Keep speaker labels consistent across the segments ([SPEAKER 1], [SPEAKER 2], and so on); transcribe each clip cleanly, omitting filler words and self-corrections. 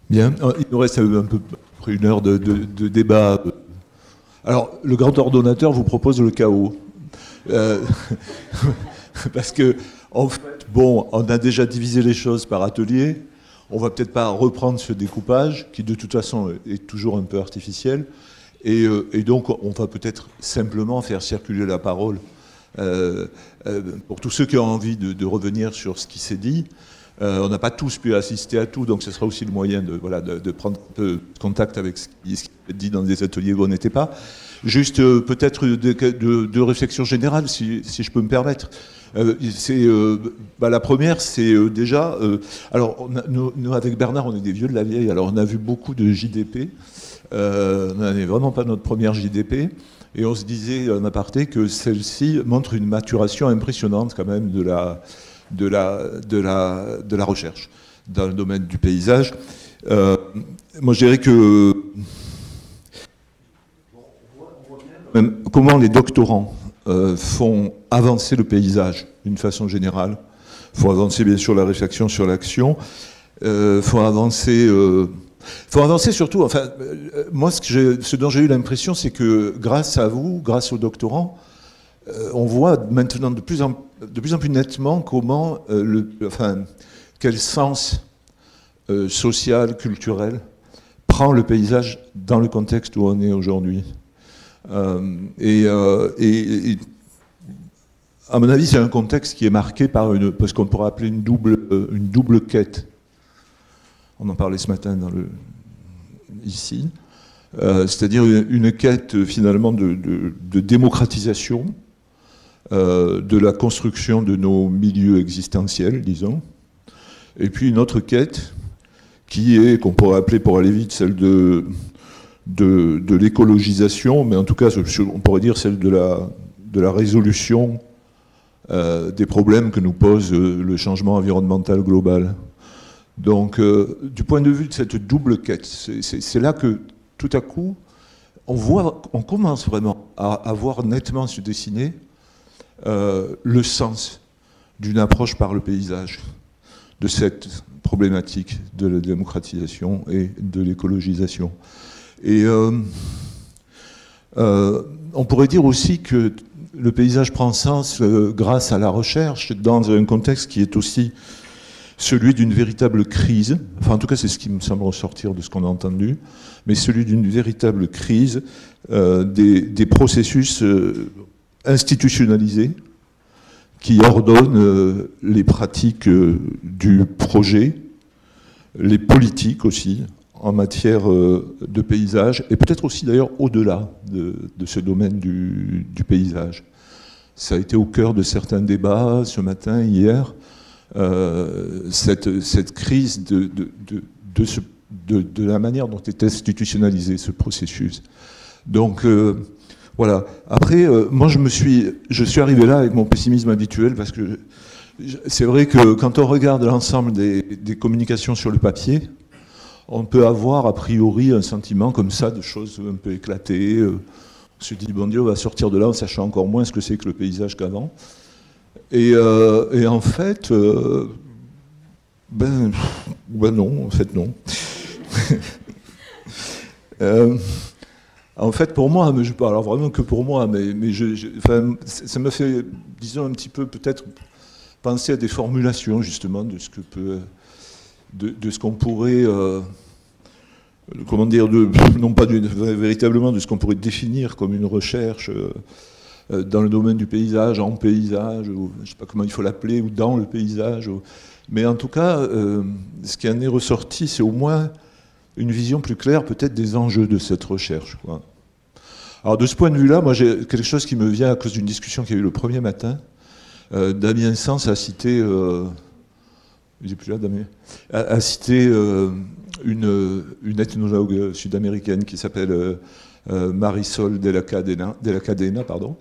[SPEAKER 1] Bien, il nous reste un peu près une heure de débat. Alors, le grand ordonnateur vous propose le chaos. Euh, Parce que, en fait, bon, on a déjà divisé les choses par atelier. On va peut-être pas reprendre ce découpage, qui de toute façon est toujours un peu artificiel. Et donc, on va peut-être simplement faire circuler la parole pour tous ceux qui ont envie de revenir sur ce qui s'est dit. On n'a pas tous pu assister à tout, donc ce sera aussi le moyen de prendre un peu contact avec ce qui est dit dans des ateliers où on n'était pas. Juste peut-être de réflexion générale, si je peux me permettre. La première, c'est déjà... alors, nous, avec Bernard, on est des vieux de la vieille, alors on a vu beaucoup de JDP. On n'est vraiment pas notre première JDP. Et on se disait en aparté que celle-ci montre une maturation impressionnante quand même de la recherche dans le domaine du paysage. Moi, je dirais que comment les doctorants font avancer le paysage d'une façon générale, font avancer bien sûr la réflexion sur l'action, font avancer surtout, enfin, moi ce dont j'ai eu l'impression, c'est que grâce à vous, grâce aux doctorants, on voit maintenant de plus en plus nettement comment, quel sens social, culturel prend le paysage dans le contexte où on est aujourd'hui. À mon avis, c'est un contexte qui est marqué par parce qu'on pourrait appeler une double quête. On en parlait ce matin ici. C'est-à-dire une quête finalement de démocratisation de la construction de nos milieux existentiels, disons. Et puis une autre quête qu'on pourrait appeler, pour aller vite, celle de l'écologisation, mais en tout cas, on pourrait dire celle de la résolution des problèmes que nous pose le changement environnemental global. Donc, du point de vue de cette double quête, c'est là que, tout à coup, on commence vraiment à voir nettement se dessiner le sens d'une approche par le paysage de cette problématique de la démocratisation et de l'écologisation. Et on pourrait dire aussi que le paysage prend sens grâce à la recherche dans un contexte qui est aussi celui d'une véritable crise, enfin en tout cas c'est ce qui me semble ressortir de ce qu'on a entendu, mais celui d'une véritable crise des processus institutionnalisés qui ordonnent les pratiques du projet, les politiques aussi, en matière de paysage, et peut-être aussi d'ailleurs au-delà de ce domaine du paysage. Ça a été au cœur de certains débats ce matin, hier, cette crise de la manière dont est institutionnalisé ce processus. Donc voilà. Après, moi je suis arrivé là avec mon pessimisme habituel, parce que c'est vrai que quand on regarde l'ensemble des communications sur le papier, on peut avoir a priori un sentiment comme ça de choses un peu éclatées. On se dit, bon Dieu, on va sortir de là en sachant encore moins ce que c'est que le paysage qu'avant. Et en fait, ben non, en fait non. En fait, pour moi, mais je parle alors vraiment que pour moi, mais ça me fait, disons, un petit peu peut-être penser à des formulations justement de ce que de ce qu'on pourrait, comment dire, non pas véritablement de ce qu'on pourrait définir comme une recherche dans le domaine du paysage, en paysage, ou je ne sais pas comment il faut l'appeler, ou dans le paysage. Mais en tout cas, ce qui en est ressorti, c'est au moins une vision plus claire peut-être des enjeux de cette recherche, quoi. Alors de ce point de vue-là, moi j'ai quelque chose qui me vient à cause d'une discussion qu'il y a eu le premier matin. Damien Sens a cité... il n'est plus là, Damien, a cité une ethnologue sud-américaine qui s'appelle Marisol de la Cadena, pardon,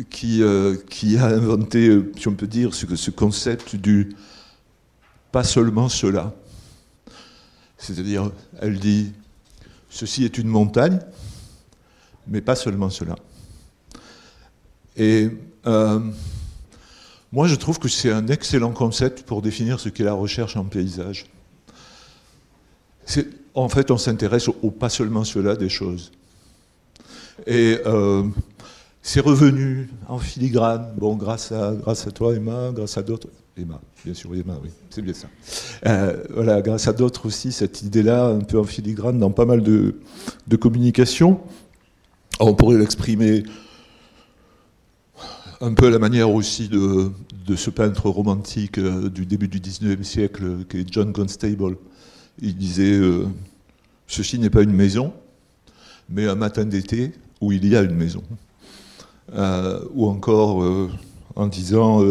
[SPEAKER 1] qui a inventé, si on peut dire, ce concept du pas seulement cela. C'est-à-dire, elle dit, ceci est une montagne, mais pas seulement cela. Et moi, je trouve que c'est un excellent concept pour définir ce qu'est la recherche en paysage. En fait, on s'intéresse au pas seulement cela des choses. Et c'est revenu en filigrane, bon, grâce à toi, Emma, grâce à d'autres. Emma, bien sûr, Emma, oui, c'est bien ça. Voilà, grâce à d'autres aussi, cette idée-là, un peu en filigrane, dans pas mal de communications. On pourrait l'exprimer un peu à la manière aussi de ce peintre romantique du début du 19e siècle, qui est John Constable. Il disait ceci n'est pas une maison, mais un matin d'été où il y a une maison. Ou encore en disant,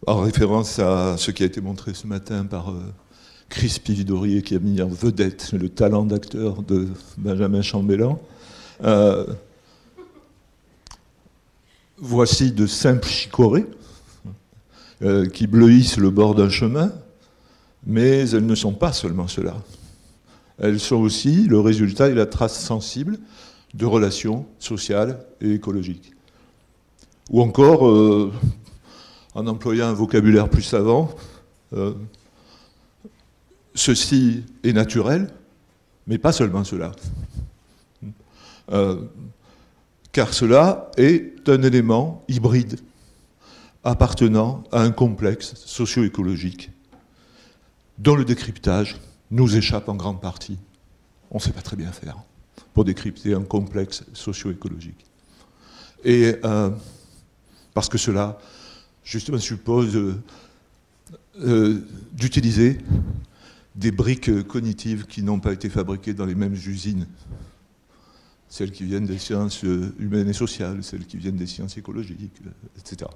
[SPEAKER 1] en référence à ce qui a été montré ce matin par Chris Pividorier, qui a mis en vedette le talent d'acteur de Benjamin Chambellan. Voici de simples chicorées qui bleuissent le bord d'un chemin, mais elles ne sont pas seulement cela. Elles sont aussi le résultat et la trace sensible de relations sociales et écologiques. Ou encore, en employant un vocabulaire plus savant, ceci est naturel, mais pas seulement cela. Car cela est un élément hybride appartenant à un complexe socio-écologique dont le décryptage nous échappe en grande partie. On ne sait pas très bien faire pour décrypter un complexe socio-écologique. Et parce que cela, justement, suppose d'utiliser des briques cognitives qui n'ont pas été fabriquées dans les mêmes usines. Celles qui viennent des sciences humaines et sociales, celles qui viennent des sciences écologiques, etc.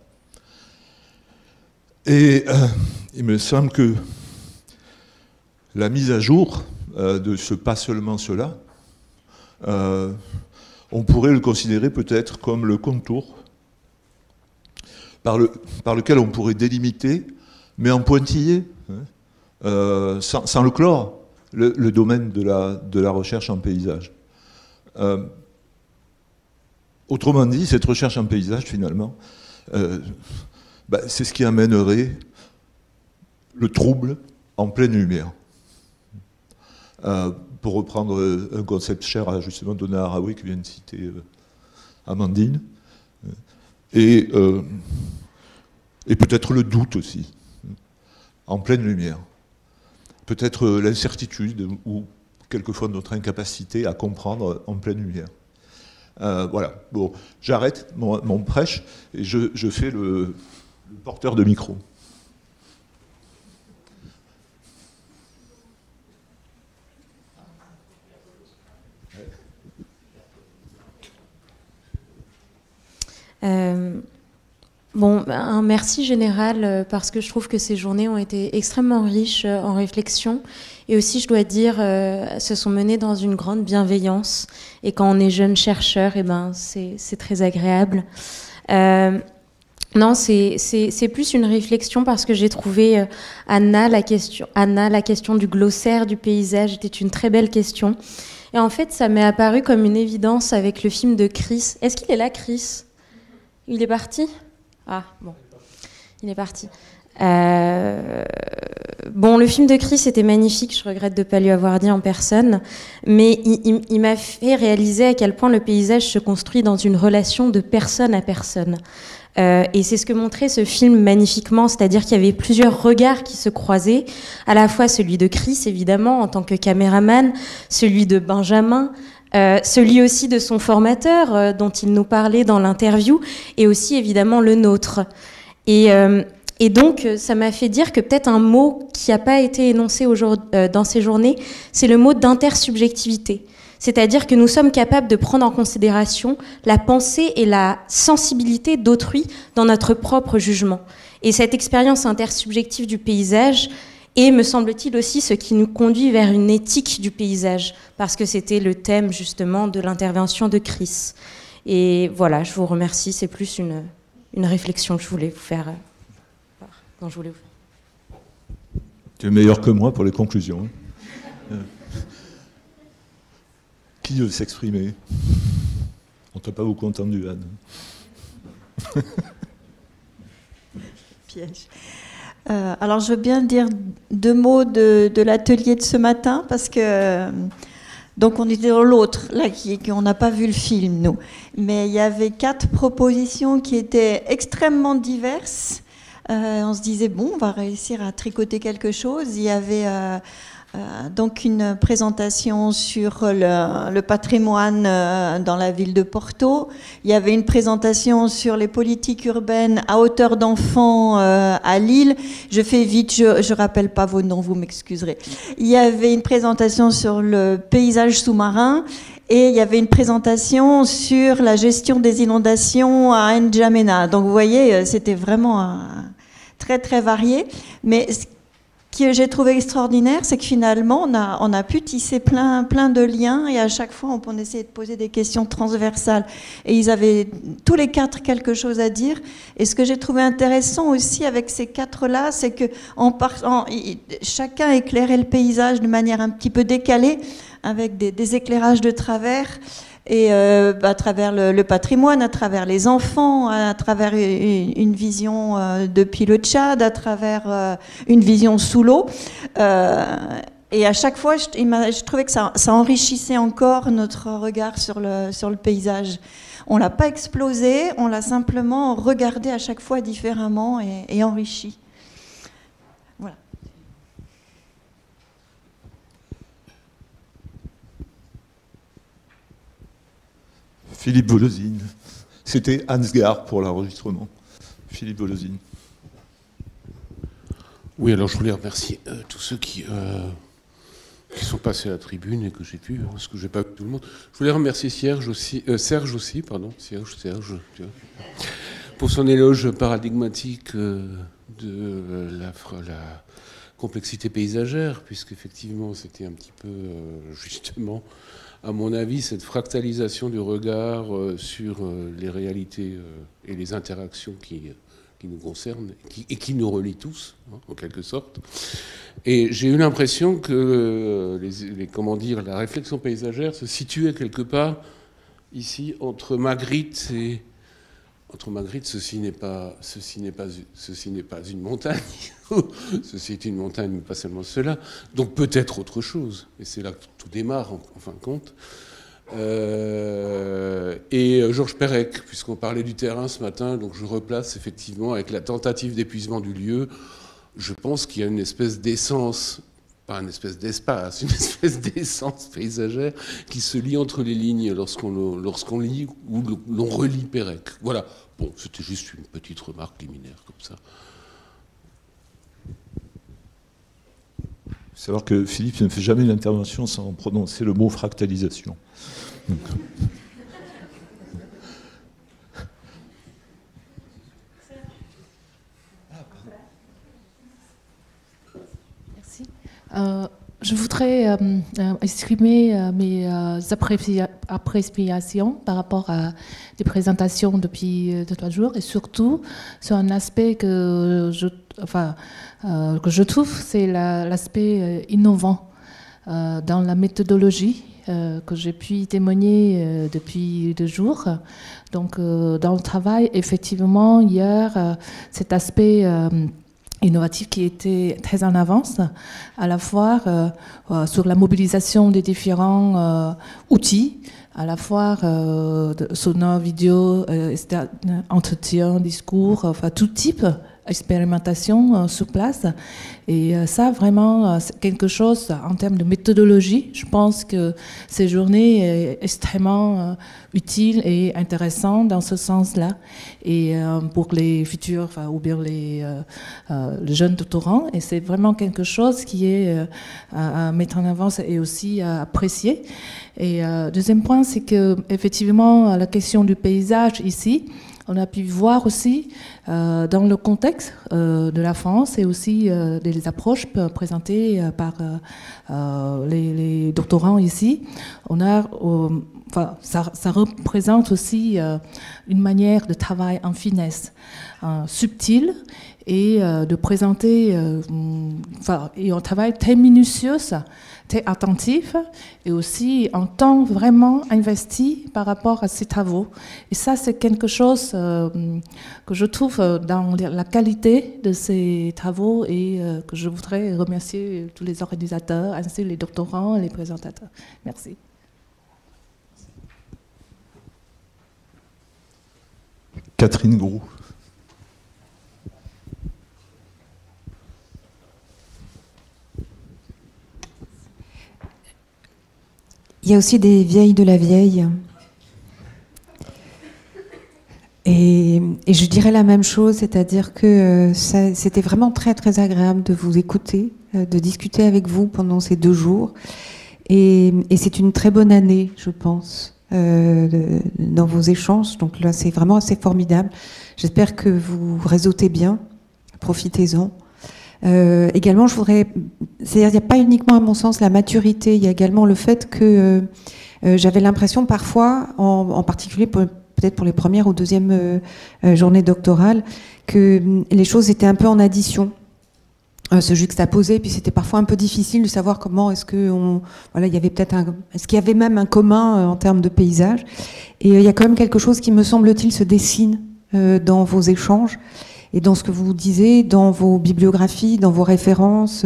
[SPEAKER 1] Et il me semble que la mise à jour de ce pas seulement cela, on pourrait le considérer peut-être comme le contour par lequel on pourrait délimiter, mais en pointillé, sans le clore, le domaine de la recherche en paysage. Autrement dit, cette recherche en paysage, finalement, c'est ce qui amènerait le trouble en pleine lumière. Pour reprendre un concept cher à justement Donna Haraway, qui vient de citer Amandine, et peut-être le doute aussi, en pleine lumière. Peut-être l'incertitude ou quelquefois notre incapacité à comprendre en pleine lumière. Voilà, bon, j'arrête mon prêche et je fais le porteur de micro.
[SPEAKER 2] Bon, un merci général parce que je trouve que ces journées ont été extrêmement riches en réflexion et aussi, je dois dire, se sont menées dans une grande bienveillance et quand on est jeune chercheur, eh ben, c'est très agréable. Non, c'est plus une réflexion parce que j'ai trouvé Anna, la question du glossaire du paysage était une très belle question. Et en fait, ça m'est apparu comme une évidence avec le film de Chris. Est-ce qu'il est là, Chris ? Il est parti ? Ah, bon, il est parti. Bon, le film de Chris était magnifique, je regrette de ne pas lui avoir dit en personne, mais il m'a fait réaliser à quel point le paysage se construit dans une relation de personne à personne. Et c'est ce que montrait ce film magnifiquement, c'est-à-dire qu'il y avait plusieurs regards qui se croisaient, à la fois celui de Chris, évidemment, en tant que caméraman, celui de Benjamin, celui aussi de son formateur dont il nous parlait dans l'interview, et aussi évidemment le nôtre. Et donc, ça m'a fait dire que peut-être un mot qui n'a pas été énoncé dans ces journées, c'est le mot d'intersubjectivité. C'est-à-dire que nous sommes capables de prendre en considération la pensée et la sensibilité d'autrui dans notre propre jugement. Et cette expérience intersubjective du paysage est, me semble-t-il, aussi ce qui nous conduit vers une éthique du paysage, parce que c'était le thème, justement, de l'intervention de Chris. Et voilà, je vous remercie, c'est plus une réflexion que je voulais vous faire. Dont je voulais vous faire.
[SPEAKER 1] Tu es meilleur que moi pour les conclusions. Qui veut s'exprimer ? On t'a pas beaucoup entendu, Anne.
[SPEAKER 3] Piège. Alors, je veux bien dire 2 mots de l'atelier de ce matin, parce que donc on était dans l'autre, là, on n'a pas vu le film, nous. Mais il y avait 4 propositions qui étaient extrêmement diverses. On se disait, bon, on va réussir à tricoter quelque chose. Il y avait donc une présentation sur le patrimoine dans la ville de Porto. Il y avait une présentation sur les politiques urbaines à hauteur d'enfants à Lille. Je fais vite, je rappelle pas vos noms, vous m'excuserez. Il y avait une présentation sur le paysage sous-marin et il y avait une présentation sur la gestion des inondations à N'Djamena. Donc vous voyez, c'était vraiment très très varié. Mais que j'ai trouvé extraordinaire, c'est que finalement, on a pu tisser plein de liens et à chaque fois, on essayait de poser des questions transversales. Et ils avaient tous les 4 quelque chose à dire. Et ce que j'ai trouvé intéressant aussi avec ces 4-là, c'est que chacun éclairait le paysage de manière un petit peu décalée, avec des éclairages de travers. Et à travers le patrimoine, à travers les enfants, à travers une vision depuis le Tchad, à travers une vision sous l'eau. Et à chaque fois, je trouvais que ça enrichissait encore notre regard sur le paysage. On ne l'a pas explosé, on l'a simplement regardé à chaque fois différemment et enrichi. Voilà.
[SPEAKER 1] Philippe Volosine. C'était Ansgar pour l'enregistrement. Philippe Volosine.
[SPEAKER 4] Oui, alors je voulais remercier tous ceux qui sont passés à la tribune et que j'ai pu, parce que je n'ai pas vu tout le monde. Je voulais remercier Serge aussi, pour son éloge paradigmatique de la complexité paysagère, puisqu'effectivement c'était un petit peu justement, à mon avis, cette fractalisation du regard sur les réalités et les interactions qui nous concernent et qui nous relient tous, hein, en quelque sorte. Et j'ai eu l'impression que la réflexion paysagère se situait quelque part ici entre Magritte et... Entre Magritte, ceci n'est pas une montagne. Ceci est une montagne, mais pas seulement cela. Donc peut-être autre chose. Et c'est là que tout démarre, en fin de compte. Et Georges Perec, puisqu'on parlait du terrain ce matin, donc je replace effectivement avec la tentative d'épuisement du lieu. Je pense qu'il y a une espèce d'essence, pas une espèce d'espace, une espèce d'essence paysagère qui se lie entre les lignes lorsqu'on lit ou l'on relit Perec. Voilà. Bon, c'était juste une petite remarque liminaire comme ça.
[SPEAKER 1] Il faut savoir que Philippe ne fait jamais une intervention sans prononcer le mot fractalisation.
[SPEAKER 5] Merci. Je voudrais exprimer mes appréciations par rapport à des présentations depuis 2-3 jours et surtout sur un aspect que je trouve, c'est l'aspect innovant dans la méthodologie que j'ai pu témoigner depuis 2 jours. Donc, dans le travail, effectivement, hier, cet aspect innovatif qui était très en avance, à la fois sur la mobilisation des différents outils, à la fois sonore, vidéo, entretien, discours, enfin tout type expérimentation sur place. Et ça, vraiment, c'est quelque chose en termes de méthodologie. Je pense que ces journées est extrêmement utile et intéressant dans ce sens-là. Et pour les futurs, ou bien les jeunes doctorants. Et c'est vraiment quelque chose qui est à mettre en avant et aussi à apprécier. Et deuxième point, c'est que effectivement, la question du paysage ici, on a pu voir aussi dans le contexte de la France et aussi des approches présentées par les doctorants ici. Ça représente aussi une manière de travail en finesse, subtile, et de présenter, et on travaille très minutieux très attentif et aussi un temps vraiment investi par rapport à ces travaux. Et ça, c'est quelque chose que je trouve dans la qualité de ces travaux et que je voudrais remercier tous les organisateurs, ainsi les doctorants et les présentateurs. Merci.
[SPEAKER 1] Catherine Groux.
[SPEAKER 6] Il y a aussi des vieilles de la vieille. Et je dirais la même chose, c'est-à-dire que c'était vraiment très très agréable de vous écouter, de discuter avec vous pendant ces 2 jours. Et c'est une très bonne année, je pense, dans vos échanges. Donc là, c'est vraiment assez formidable. J'espère que vous réseautez bien, profitez-en. Également, je voudrais, c'est-à-dire, il n'y a pas uniquement à mon sens la maturité, il y a également le fait que j'avais l'impression parfois, en particulier peut-être pour les premières ou deuxièmes journées doctorales, que les choses étaient un peu en addition, se juxtaposaient, puis c'était parfois un peu difficile de savoir comment est-ce que voilà, il y avait peut-être est-ce qu'il y avait même un commun en termes de paysage. Et il y a quand même quelque chose qui, me semble-t-il, se dessine dans vos échanges. Et dans ce que vous disiez, dans vos bibliographies, dans vos références,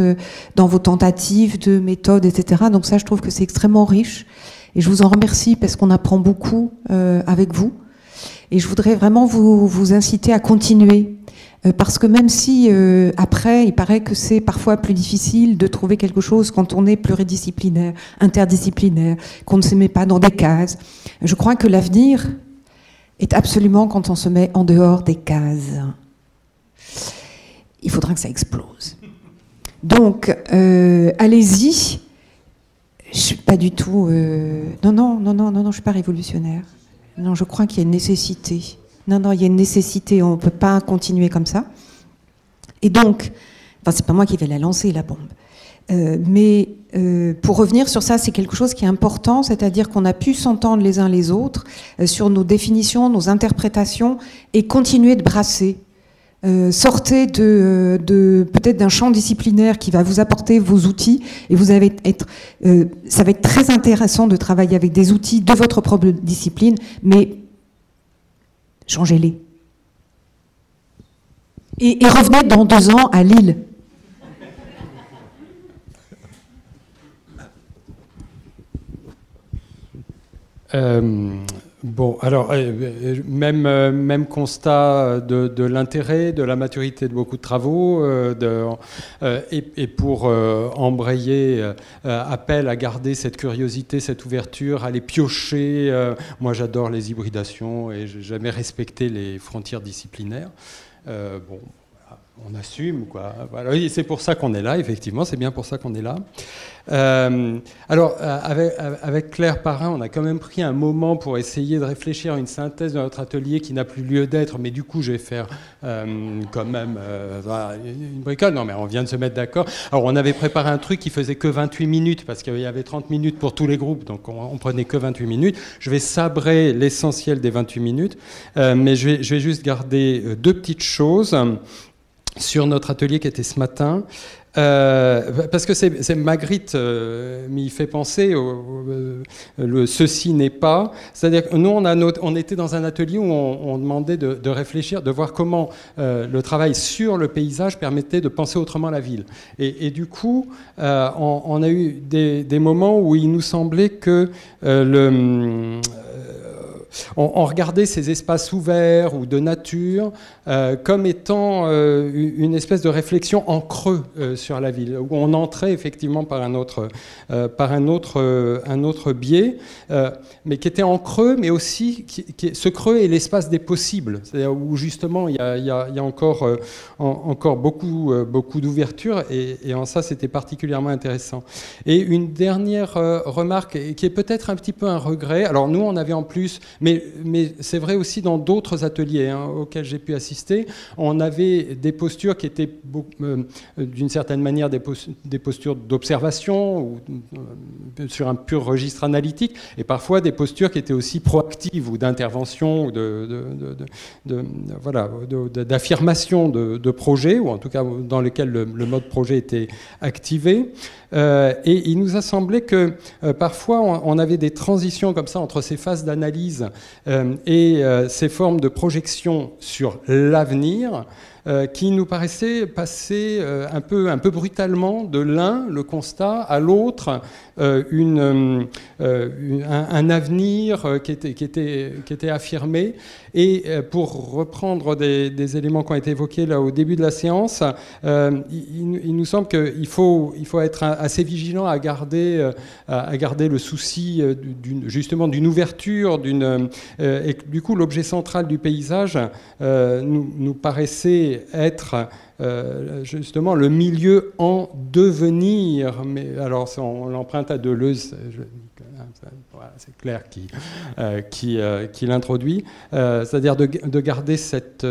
[SPEAKER 6] dans vos tentatives de méthodes, etc. Donc ça, je trouve que c'est extrêmement riche. Et je vous en remercie parce qu'on apprend beaucoup avec vous. Et je voudrais vraiment vous inciter à continuer. Parce que même si, après, il paraît que c'est parfois plus difficile de trouver quelque chose quand on est pluridisciplinaire, interdisciplinaire, qu'on ne se met pas dans des cases, je crois que l'avenir est absolument quand on se met en dehors des cases. Il faudra que ça explose. Donc, allez-y. Je suis pas du tout... Non, je suis pas révolutionnaire. Non, je crois qu'il y a une nécessité. Non, il y a une nécessité. On ne peut pas continuer comme ça. Et donc, enfin, c'est pas moi qui vais la lancer, la bombe. Mais pour revenir sur ça, c'est quelque chose qui est important, c'est-à-dire qu'on a pu s'entendre les uns les autres sur nos définitions, nos interprétations, et continuer de brasser. Sortez peut-être d'un champ disciplinaire qui va vous apporter vos outils, et ça va être très intéressant de travailler avec des outils de votre propre discipline, mais changez-les. Et revenez dans 2 ans à Lille.
[SPEAKER 7] Bon, alors, même constat de l'intérêt, de la maturité de beaucoup de travaux, et pour embrayer, appel à garder cette curiosité, cette ouverture, à les piocher. Moi, j'adore les hybridations et j'ai jamais respecté les frontières disciplinaires. Bon, on assume, quoi. Voilà. Et c'est pour ça qu'on est là, effectivement, c'est bien pour ça qu'on est là. Alors, avec Claire Parrain, on a quand même pris un moment pour essayer de réfléchir à une synthèse de notre atelier qui n'a plus lieu d'être, mais du coup, je vais faire quand même une bricole. Non, mais on vient de se mettre d'accord. Alors, on avait préparé un truc qui faisait que 28 minutes, parce qu'il y avait 30 minutes pour tous les groupes, donc on prenait que 28 minutes. Je vais sabrer l'essentiel des 28 minutes, mais je vais juste garder 2 petites choses sur notre atelier qui était ce matin. Parce que c'est Magritte m'y fait penser le ceci n'est pas. C'est-à-dire que nous, on était dans un atelier où on demandait de réfléchir, de voir comment le travail sur le paysage permettait de penser autrement la ville. Et du coup, on a eu des moments où il nous semblait que on regardait ces espaces ouverts ou de nature comme étant une espèce de réflexion en creux sur la ville, où on entrait effectivement par un autre biais, mais qui était en creux, mais aussi ce creux est l'espace des possibles, c'est-à-dire où justement il y a encore beaucoup d'ouverture, et en ça c'était particulièrement intéressant. Et une dernière remarque qui est peut-être un petit peu un regret. Alors nous on avait en plus, mais c'est vrai aussi dans d'autres ateliers auxquels j'ai pu assister, on avait des postures qui étaient d'une certaine manière des postures d'observation ou sur un pur registre analytique, et parfois des postures qui étaient aussi proactives ou d'intervention ou d'affirmation de projets, ou en tout cas dans lequel le mode projet était activé. Et il nous a semblé que parfois on avait des transitions comme ça entre ces phases d'analyse et ces formes de projection sur l'avenir qui nous paraissaient passer un peu brutalement de l'un, le constat, à l'autre, un avenir qui était affirmé. Et pour reprendre des éléments qui ont été évoqués là au début de la séance, il nous semble qu'il faut être assez vigilant à garder le souci justement d'une ouverture, et du coup l'objet central du paysage nous paraissait être justement le milieu en devenir. Mais alors on l'emprunte à Deleuze. Voilà, c'est Claire qui l'introduit, c'est-à-dire de garder cette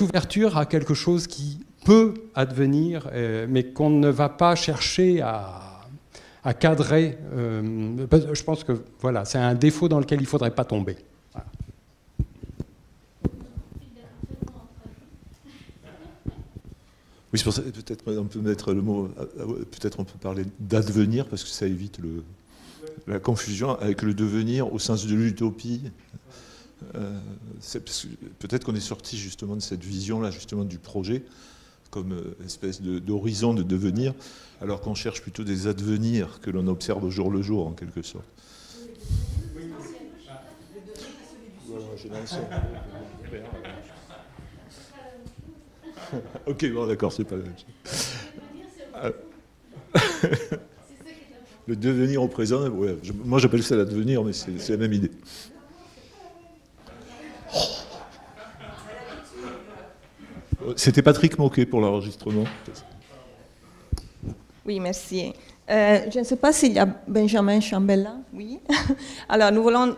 [SPEAKER 7] ouverture à quelque chose qui peut advenir, mais qu'on ne va pas chercher à cadrer. Je pense que voilà, c'est un défaut dans lequel il ne faudrait pas tomber. Voilà.
[SPEAKER 1] Oui, c'est pour ça peut-être on peut mettre le mot, peut-être on peut parler d'advenir, parce que ça évite la confusion avec le devenir au sens de l'utopie. Peut-être qu'on est sorti justement de cette vision-là, justement du projet, comme espèce d'horizon de devenir, alors qu'on cherche plutôt des advenirs que l'on observe au jour le jour, en quelque sorte. Ok, bon, d'accord, c'est pas la même chose. Le devenir au présent, ouais, moi j'appelle ça l'advenir, mais c'est la même idée. C'était Patrick Moquet pour l'enregistrement.
[SPEAKER 3] Oui, merci. Je ne sais pas s'il y a Benjamin Chambellan. Oui. Alors, nous voulons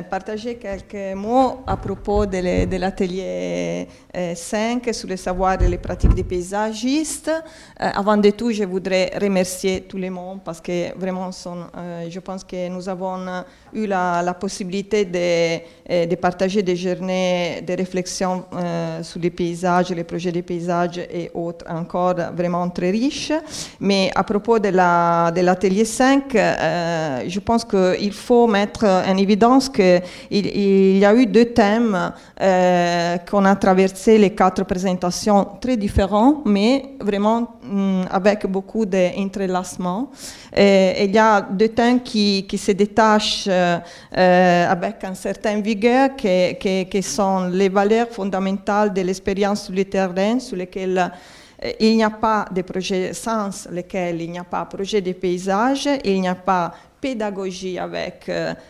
[SPEAKER 3] partager quelques mots à propos de l'atelier 5 sur le savoir et les pratiques des paysagistes. Avant de tout, je voudrais remercier tout le monde parce que vraiment, je pense que nous avons eu la possibilité de partager des journées de réflexion sur les paysages, les projets des paysages et autres encore vraiment très riches. Mais à propos de l'atelier 5, je pense qu'il faut mettre en évidence qu'il y a eu deux thèmes qu'on a traversé les 4 présentations très différents, mais vraiment avec beaucoup d'entrelacements. Il y a deux thèmes qui se détachent avec une certaine vigueur, qui sont les valeurs fondamentales de l'expérience sur le terrain, sur lesquelles il n'y a pas de projet sans lequel il n'y a pas projet de paysage, il n'y a pas pédagogie avec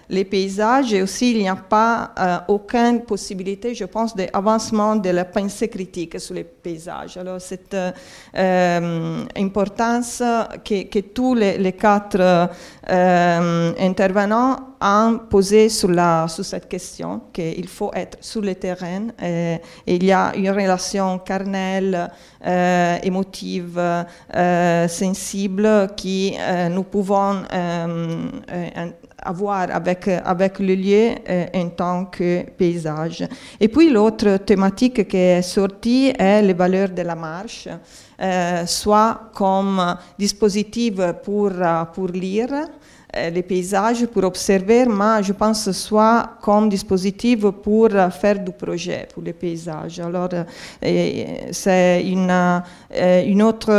[SPEAKER 3] les paysages et aussi il n'y a pas aucune possibilité, je pense, d'avancement de la pensée critique sur les paysages. Alors cette importance que tous les 4 intervenants ont posé sur cette question, qu'il faut être sur le terrain. Il y a une relation carnelle, émotive, sensible qui nous pouvons avoir avec le lieu en tant que paysage. Et puis l'autre thématique qui est sortie est les valeurs de la marche, soit comme dispositif pour lire les paysages, pour observer, mais je pense soit comme dispositif pour faire du projet pour les paysages. Alors, c'est une autre,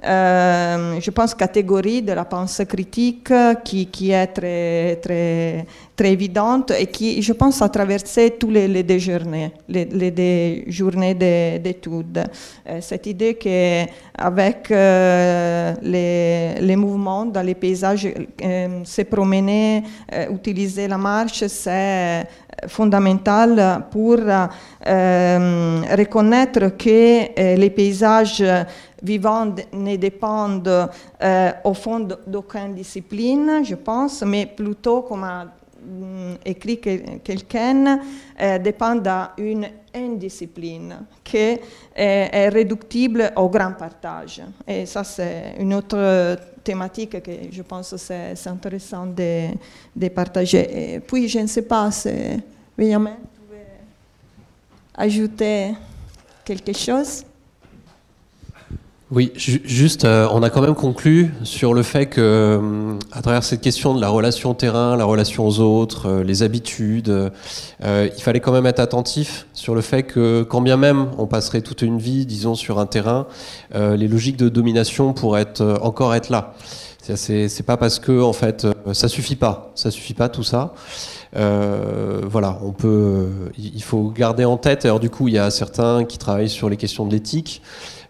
[SPEAKER 3] je pense, catégorie de la pensée critique qui est très évidente et qui, je pense, a traversé tous les deux journées, les journées d'études. Cette idée qu'avec les mouvements dans les paysages, se promener, utiliser la marche, c'est fondamental pour reconnaître que les paysages vivants ne dépendent au fond d'aucune discipline, je pense, mais plutôt, comme a écrit quelqu'un, dépendent d'une indiscipline qui est réductible au grand partage. Et ça, c'est une autre thématique que je pense que c'est intéressant de partager. Et puis, je ne sais pas si Benjamin pouvait ajouter quelque chose.
[SPEAKER 8] Oui, juste, on a quand même conclu sur le fait que, à travers cette question de la relation au terrain, la relation aux autres, les habitudes, il fallait quand même être attentif sur le fait que, quand bien même on passerait toute une vie, disons, sur un terrain, les logiques de domination pourraient encore être là. C'est pas parce que, en fait, ça suffit pas tout ça. Voilà, il faut garder en tête. Alors du coup, il y a certains qui travaillent sur les questions de l'éthique.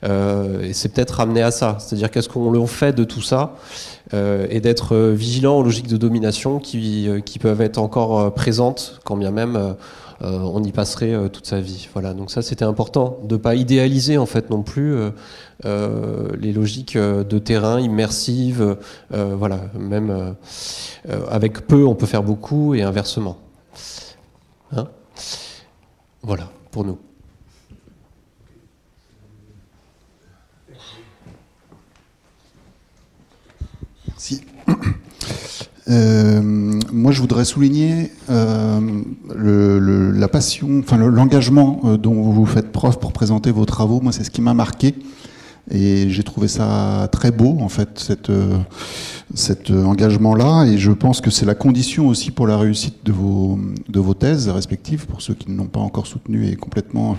[SPEAKER 8] Et c'est peut-être ramené à ça, c'est-à-dire qu'est-ce qu'on fait de tout ça, et d'être vigilant aux logiques de domination qui peuvent être encore présentes, quand bien même on y passerait toute sa vie. Voilà, donc ça c'était important, de ne pas idéaliser en fait non plus les logiques de terrain immersives, voilà, même avec peu on peut faire beaucoup et inversement. Hein, voilà, pour nous.
[SPEAKER 9] Si. Moi, je voudrais souligner la passion, enfin l'engagement dont vous faites preuve pour présenter vos travaux. Moi, c'est ce qui m'a marqué. Et j'ai trouvé ça très beau, en fait, cet engagement-là. Et je pense que c'est la condition aussi pour la réussite de vos thèses respectives, pour ceux qui ne l'ont pas encore soutenu et complètement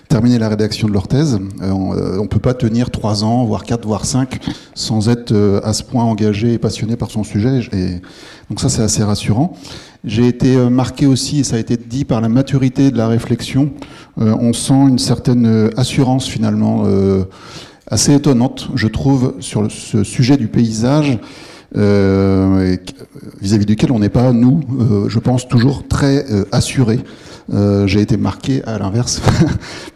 [SPEAKER 9] terminé la rédaction de leur thèse. On ne peut pas tenir 3 ans, voire 4, voire 5, sans être à ce point engagé et passionné par son sujet. Et donc ça, c'est assez rassurant. J'ai été marqué aussi, et ça a été dit, par la maturité de la réflexion. On sent une certaine assurance, finalement, assez étonnante, je trouve, sur ce sujet du paysage, vis-à-vis duquel on n'est pas, nous, je pense, toujours très assurés. J'ai été marqué, à l'inverse,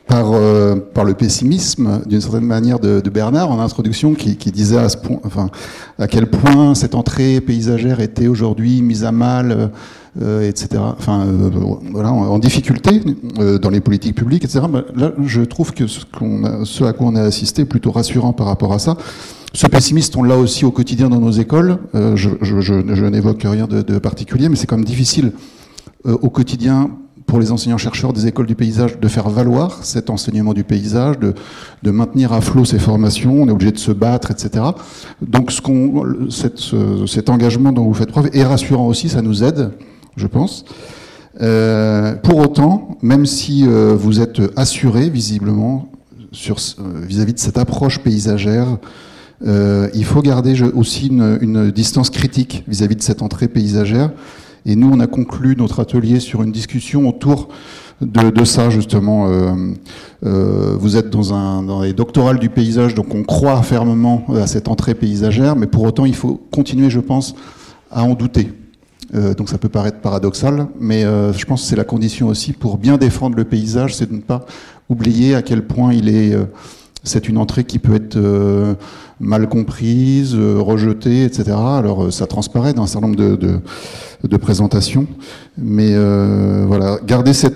[SPEAKER 9] par le pessimisme, d'une certaine manière, de Bernard, en introduction, qui disait à quel point cette entrée paysagère était aujourd'hui mise à mal, etc. Voilà, en difficulté dans les politiques publiques, etc. Là, je trouve que ce à quoi on a assisté est plutôt rassurant par rapport à ça. Ce pessimiste, on l'a aussi au quotidien dans nos écoles. Je n'évoque rien de particulier, mais c'est quand même difficile au quotidien pour les enseignants-chercheurs des écoles du paysage de faire valoir cet enseignement du paysage, de maintenir à flot ces formations. On est obligé de se battre, etc. Donc cet engagement dont vous faites preuve est rassurant aussi, ça nous aide, je pense. Pour autant, même si vous êtes assuré visiblement vis-à-vis de cette approche paysagère, il faut garder aussi une distance critique vis-à-vis de cette entrée paysagère. Et nous, on a conclu notre atelier sur une discussion autour de ça, justement. Vous êtes dans les doctorales du paysage, donc on croit fermement à cette entrée paysagère, mais pour autant, il faut continuer, je pense, à en douter. Donc ça peut paraître paradoxal, mais je pense que c'est la condition aussi pour bien défendre le paysage, c'est de ne pas oublier à quel point c'est une entrée qui peut être mal comprise, rejetée, etc. Alors ça transparaît dans un certain nombre de présentations, mais voilà, garder ce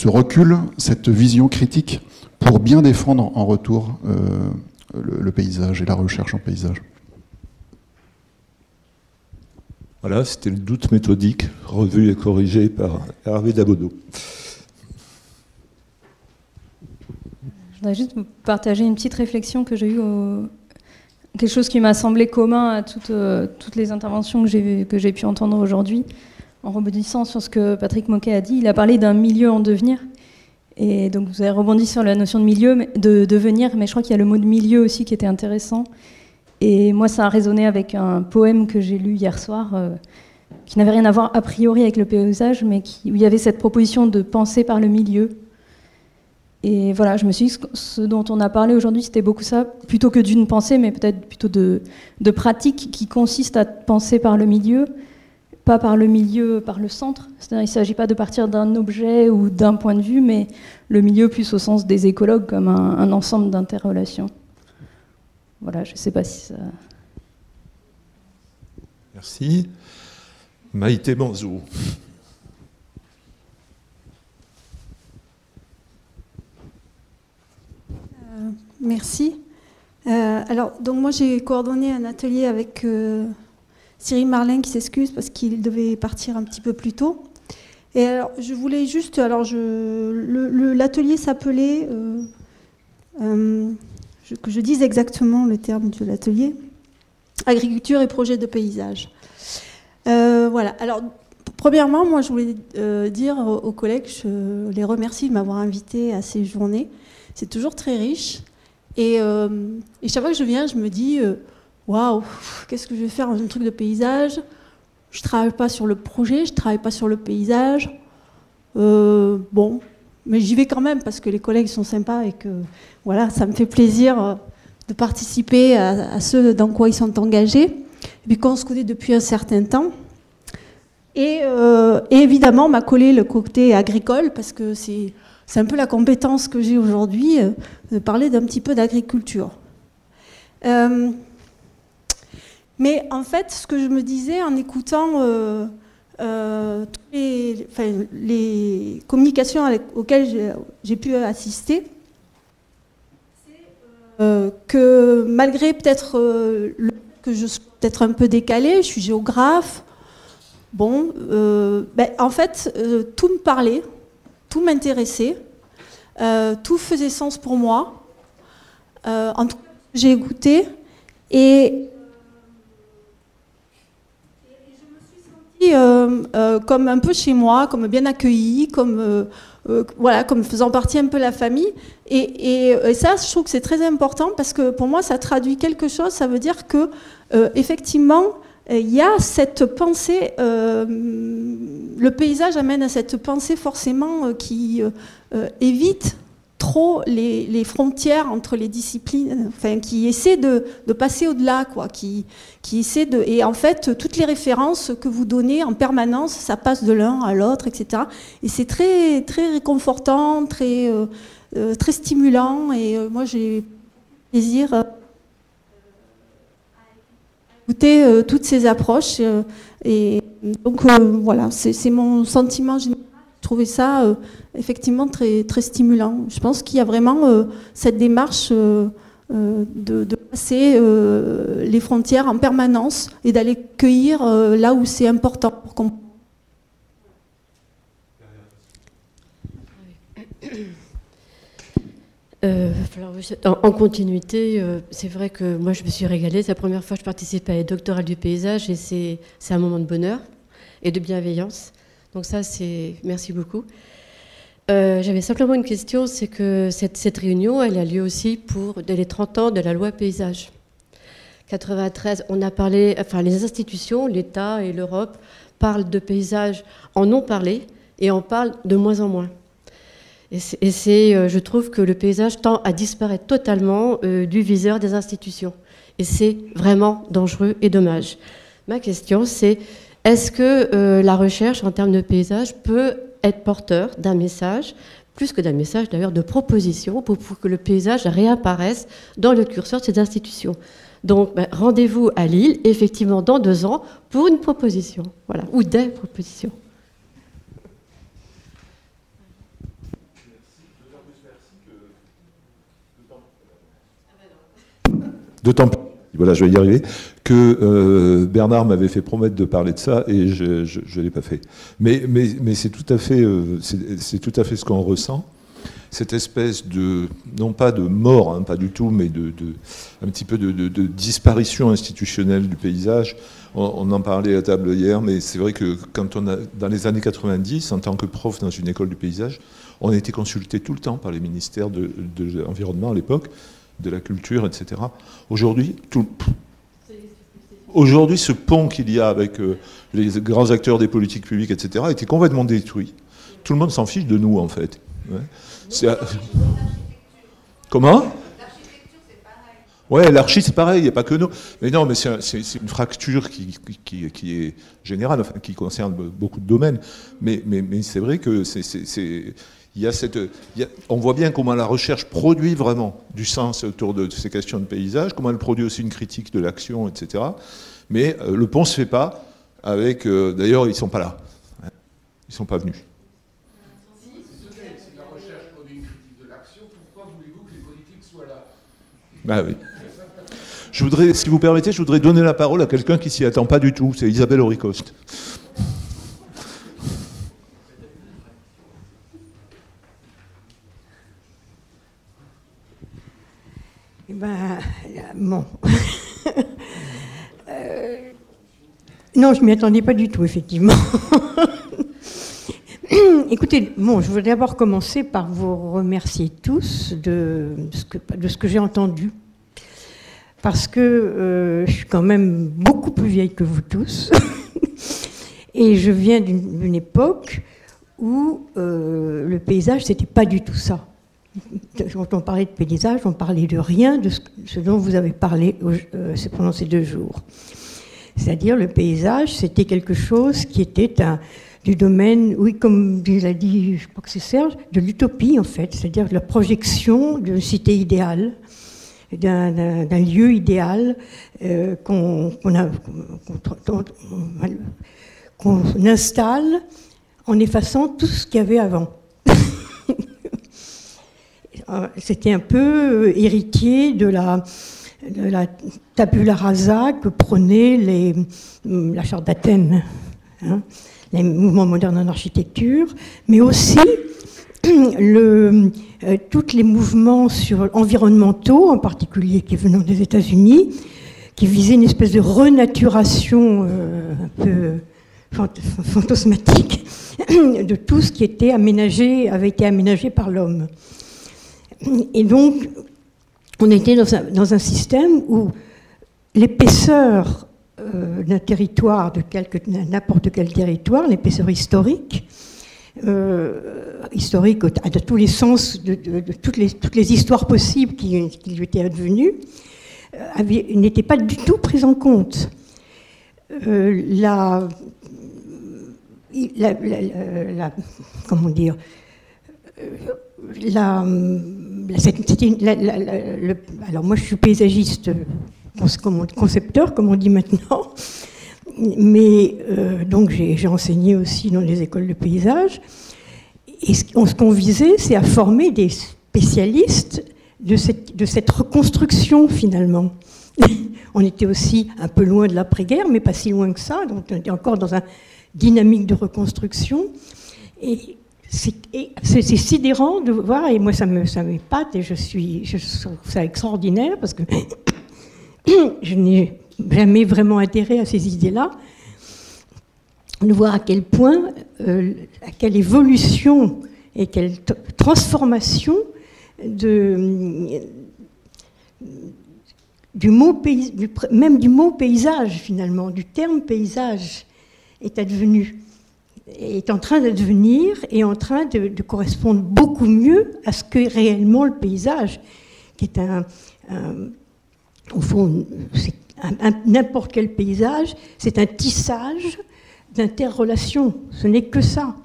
[SPEAKER 9] recul, cette vision critique pour bien défendre en retour le paysage et la recherche en paysage.
[SPEAKER 1] Voilà, c'était le doute méthodique, revu et corrigé par Hervé Dabodo.
[SPEAKER 10] Je voudrais juste vous partager une petite réflexion que j'ai eue, quelque chose qui m'a semblé commun à toutes les interventions que j'ai pu entendre aujourd'hui, en rebondissant sur ce que Patrick Moquet a dit. Il a parlé d'un milieu en devenir, et donc vous avez rebondi sur la notion de milieu, de devenir, mais je crois qu'il y a le mot de milieu aussi qui était intéressant. Et moi, ça a résonné avec un poème que j'ai lu hier soir, qui n'avait rien à voir a priori avec le paysage, mais où il y avait cette proposition de penser par le milieu. Et voilà, je me suis dit que ce dont on a parlé aujourd'hui, c'était beaucoup ça, plutôt que d'une pensée, mais peut-être plutôt de pratique qui consiste à penser par le milieu, pas par le milieu, par le centre. C'est-à-dire, il ne s'agit pas de partir d'un objet ou d'un point de vue, mais le milieu plus au sens des écologues, comme un ensemble d'interrelations. Voilà, je ne sais pas si ça...
[SPEAKER 1] Merci. Maïté Manzou.
[SPEAKER 11] Merci. Alors, donc moi j'ai coordonné un atelier avec Cyril Marlin qui s'excuse parce qu'il devait partir un petit peu plus tôt. Et alors, je voulais juste... Alors, l'atelier s'appelait que je dise exactement le terme de l'atelier. Agriculture et projet de paysage. Voilà. Alors, premièrement, moi, je voulais dire aux collègues, je les remercie de m'avoir invité à ces journées. C'est toujours très riche. Et chaque fois que je viens, je me dis, waouh, qu'est-ce que je vais faire dans un truc de paysage? Je ne travaille pas sur le projet, je ne travaille pas sur le paysage. Bon, mais j'y vais quand même parce que les collègues sont sympas et que voilà, ça me fait plaisir de participer à ce dans quoi ils sont engagés. Et puis qu'on se connaît depuis un certain temps. Et évidemment, m'a collé le côté agricole parce que c'est un peu la compétence que j'ai aujourd'hui, de parler d'un petit peu d'agriculture. Mais en fait, ce que je me disais en écoutant les communications auxquelles j'ai pu assister, c'est que malgré peut-être que je suis peut-être un peu décalée, je suis géographe, bon, en fait, tout me parlait, tout m'intéressait, tout faisait sens pour moi. En tout cas, j'ai écouté et je me suis sentie comme un peu chez moi, comme bien accueillie, comme voilà, comme faisant partie un peu de la famille. Et ça, je trouve que c'est très important parce que pour moi, ça traduit quelque chose. Ça veut dire que effectivement, il y a cette pensée, le paysage amène à cette pensée forcément qui évite trop les frontières entre les disciplines, enfin qui essaie de passer au-delà, quoi, qui essaie de... Et en fait, toutes les références que vous donnez en permanence, ça passe de l'un à l'autre, etc. Et c'est très, très réconfortant, très, très stimulant, et moi j'ai plaisir à écouter toutes ces approches, et donc voilà, c'est mon sentiment général. Je trouvais ça effectivement très, très stimulant. Je pense qu'il y a vraiment cette démarche de passer les frontières en permanence et d'aller cueillir là où c'est important pour comprendre.
[SPEAKER 12] En continuité, c'est vrai que moi je me suis régalée. C'est la première fois que je participe à la doctorale du paysage et c'est un moment de bonheur et de bienveillance. Donc ça, merci beaucoup. J'avais simplement une question, c'est que cette réunion, elle a lieu aussi pour les 30 ans de la loi paysage. 93, on a parlé, enfin les institutions, l'État et l'Europe parlent de paysage, en ont parlé et en parlent de moins en moins. Et je trouve que le paysage tend à disparaître totalement du viseur des institutions. Et c'est vraiment dangereux et dommage. Ma question, c'est est-ce que la recherche en termes de paysage peut être porteur d'un message, plus que d'un message d'ailleurs, de proposition, pour que le paysage réapparaisse dans le curseur de ces institutions? Donc rendez-vous à Lille, effectivement, dans 2 ans, pour une proposition, voilà, ou des propositions.
[SPEAKER 1] D'autant plus, voilà, je vais y arriver, que Bernard m'avait fait promettre de parler de ça et je ne l'ai pas fait. Mais c'est tout à fait ce qu'on ressent, cette espèce de, non pas de mort, hein, pas du tout, mais un petit peu de disparition institutionnelle du paysage. On en parlait à table hier, mais c'est vrai que quand dans les années 90, en tant que prof dans une école du paysage, on a été consulté tout le temps par les ministères de l'environnement à l'époque, de la culture, etc. Aujourd'hui, ce pont qu'il y a avec les grands acteurs des politiques publiques, etc., a été complètement détruit. Tout le monde s'en fiche de nous, en fait. Ouais. Comment ? Ouais, l'archi, c'est pareil, il n'y a pas que nous. Mais non, mais c'est une fracture qui est générale, enfin, qui concerne beaucoup de domaines. Mais c'est vrai que on voit bien comment la recherche produit vraiment du sens autour de ces questions de paysage, comment elle produit aussi une critique de l'action, etc. Mais le pont ne se fait pas avec... D'ailleurs, ils ne sont pas là. Hein. Ils ne sont pas venus.
[SPEAKER 4] Si la recherche produit une critique de l'action, pourquoi voulez-vous que les politiques soient là?
[SPEAKER 1] Ah oui. Si vous permettez, je voudrais donner la parole à quelqu'un qui s'y attend pas du tout. C'est Isabelle Auricoste.
[SPEAKER 13] Bon. Non, je ne m'y attendais pas du tout, effectivement. Écoutez, bon, je voudrais d'abord commencer par vous remercier tous de ce que j'ai entendu. Parce que je suis quand même beaucoup plus vieille que vous tous. Et je viens d'une époque où le paysage, c'était pas du tout ça. Quand on parlait de paysage, on parlait de rien de ce dont vous avez parlé pendant ces 2 jours. C'est-à-dire le paysage, c'était quelque chose qui était du domaine, oui, comme l'a dit, je crois que c'est Serge, de l'utopie en fait, c'est-à-dire de la projection d'une cité idéale, d'un lieu idéal qu'on installe en effaçant tout ce qu'il y avait avant. C'était un peu héritier de la tabula rasa que prônait la Charte d'Athènes, hein, les mouvements modernes en architecture, mais aussi tous les mouvements environnementaux, en particulier qui venant des États-Unis, qui visaient une espèce de renaturation un peu fantasmatique de tout ce qui avait été aménagé par l'homme. Et donc, on était dans un système où l'épaisseur d'un territoire, de n'importe quel territoire, l'épaisseur historique de tous les sens, de toutes les histoires possibles qui lui étaient advenues, n'était pas du tout prise en compte. Comment dire, alors moi je suis paysagiste, concepteur comme on dit maintenant, mais donc j'ai enseigné aussi dans les écoles de paysage, et ce qu'on visait, c'est à former des spécialistes de cette reconstruction finalement. On était aussi un peu loin de l'après-guerre, mais pas si loin que ça, donc on était encore dans une dynamique de reconstruction, et c'est sidérant de voir, et moi ça m'épate, et je trouve ça extraordinaire, parce que je n'ai jamais vraiment adhéré à ces idées-là, de voir à quel point, à quelle évolution et quelle transformation même du mot paysage finalement, du terme paysage est advenu, est en train d'advenir et en train de correspondre beaucoup mieux à ce qu'est réellement le paysage, qui est au fond, n'importe quel paysage, c'est un tissage d'interrelations, ce n'est que ça.